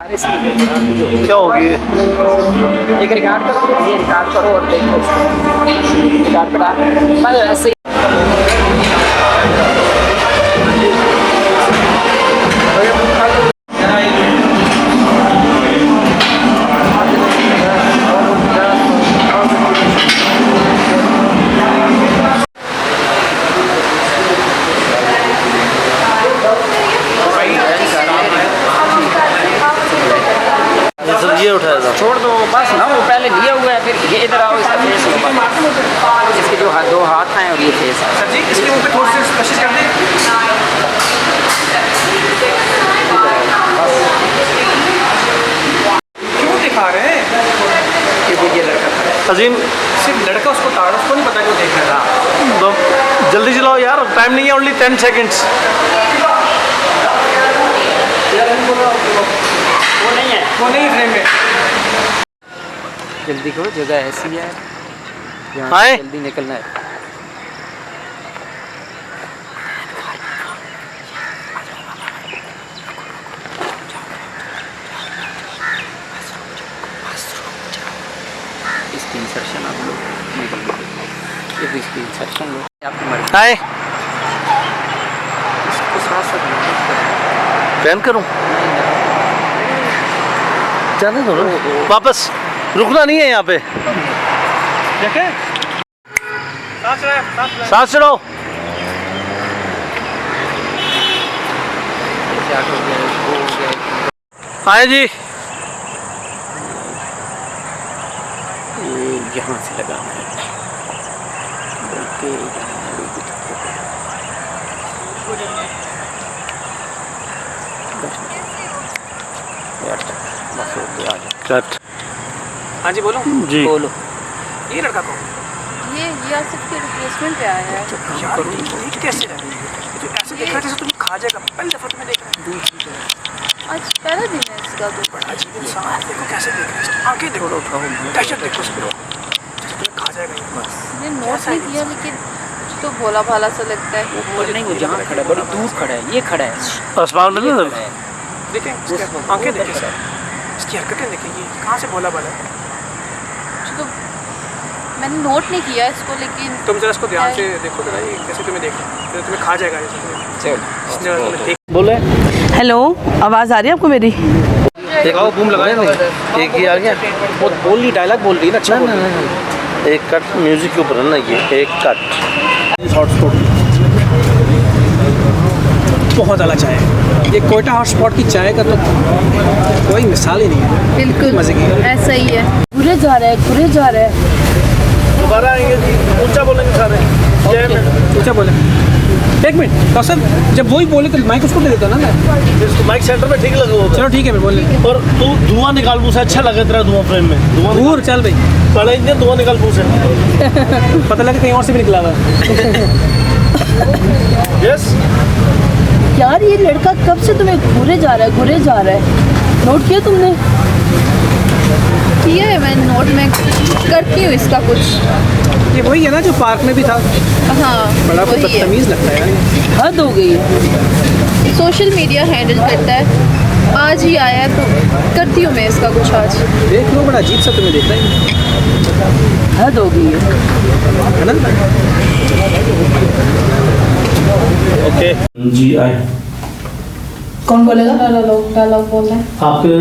क्या होगी? एक रिकॉर्ड करो, ये रिकॉर्ड करो और देखो रिकॉर्ड करा बस ऐसे ये उठाया था। छोड़ दो बस ना, वो पहले लिया हुआ है, फिर ये इधर आओ, इसका फेस लो, इसके जो दो हाथ हैं और ये फेस है। सर जी इसके मुंह पे थोड़ी सी कोशिश कर दें। क्यों दिखा रहे हैं कि वो ये लड़का था। अजीम सिर्फ लड़का उसको ताड़, उसको नहीं पता कि वो देख रहा था। तो जल्दी चलाओ यार, टाइम नहीं है, ओनली 10 सेकेंड्स। वो नहीं है, वो नहीं फ्रेम में। जल्दी करो, जगह ऐसी है आए? जल्दी निकलना है। इसकी इंसर्शन आप लोग निकल लो, ये भी इसकी इंसर्शन लो, आपकी मर्जी। आए इसको साथ बैन करूं? जाने दो ना, वापस रुकना नहीं है यहाँ पे। देखें सांस चढ़ाओ। आए जी, ये यहाँ से लगाना है, बल्कि बस हो गया, आ जाओ। कट। हाँ जी बोलो। जी बोलो। ये लड़का कौन? ये आसिफ के रिप्लेसमेंट पे आया है। यार ये कैसे रहा है? ये तो ऐसे देख रहा है जैसे तुम्हें खा जाएगा। पहली दफा तुम्हें देख रहा है। आज पहला दिन है इसका तो। बड़ा अजीब इंसान है, देखो कैसे देख रहा है, आंखें देखो, दहशत देखो उसको, जैसे तुम्हें खा जाएगा ये। बस ये नोट नहीं किया, लेकिन कुछ तो भोला भाला सा लगता है। ऊपर नहीं, वो जहाँ खड़ा है बड़ी दूर खड़ा है, ये खड़ा है आसमान में ना, देखें इसकी आंखें देखें सर, इसकी हरकतें देखें, ये कहाँ से बोला बाला है। तो मैंने नोट नहीं किया इसको, लेकिन तुम जरा इसको ध्यान से देखो जरा, ये कैसे तुम्हें देख रहा है, तुम्हें खा जाएगा जैसे इसने तुम्हें देख। बोले हेलो, आवाज़ आ रही है आपको मेरी? दिखाओ, बूम लगाए ना। एक ही आ गया। वो बोल रही, डायलॉग बोल रही ना, अच्छा बोल रही है। एक कट म्यूजिक के ऊपर है ना, ये एक कट। हॉटस्पॉट बहुत अलग चाय है ये, कोयटा हॉटस्पॉट की चाय का तो कोई मिसाल ही नहीं है। बिल्कुल मजे की ऐसा ही है। घुरे जा रहा है, घुरे जा रहा है। दोबारा आएंगे जी, ऊंचा बोलेंगे सारे। ऊँचा बोले। एक मिनट कौसर, जब वही बोले तो माइक उसको दे देता ना मैं। इसको माइक सेंटर में ठीक लगा होगा। चलो ठीक है, मैं बोल रही। और तू धुआं निकाल मुँह से, अच्छा लगे तेरा धुआं फ्रेम में। धुआं दूर चल भाई, बड़ा इंजन, धुआं निकाल मुँह से। पता लगे कहीं और से भी निकला हुआ है। यस यार ये लड़का कब से तुम्हें घूरे जा रहा है, घूरे जा रहा है? नोट किया तुमने? किया है मैंने नोट, में करती हूँ इसका कुछ। ये वही है ना जो पार्क में भी था। हाँ बड़ा वही है। बदतमीज लगता है यार। हद हो गई है। सोशल मीडिया हैंडल करता है, आज ही आया है तो करती हूँ मैं इसका कुछ आज। देख लो, बड़ा अजीब सा तुम्हें देखना ही हद हो गई है। है ना। ओके जी, आए। कौन बोलेगा? डायलॉग बोल रहे हैं। आपके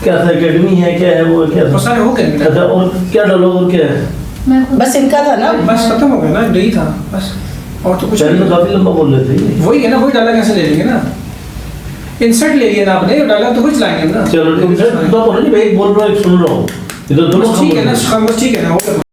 क्या था, एकेडमी है, क्या है वो, क्या तो सारे हो गए। अच्छा, और क्या डालोगे और क्या है? बस इनका था ना? बस खत्म हो गया ना, यही था बस, और तो कुछ पहले तो नहीं। काफी लंबा बोल रहे थे। वही है ना, वही डायलॉग कैसे ले लेंगे ना, इंसर्ट ले लिया ना आपने, डायलॉग तो वही चलाएंगे ना। चलो ठीक है, तो बोलो नहीं, मैं एक बोल रहा हूँ, एक सुन रहा हूँ, ये तो दोनों ठीक है ना, बस ठीक है ना, हो गया।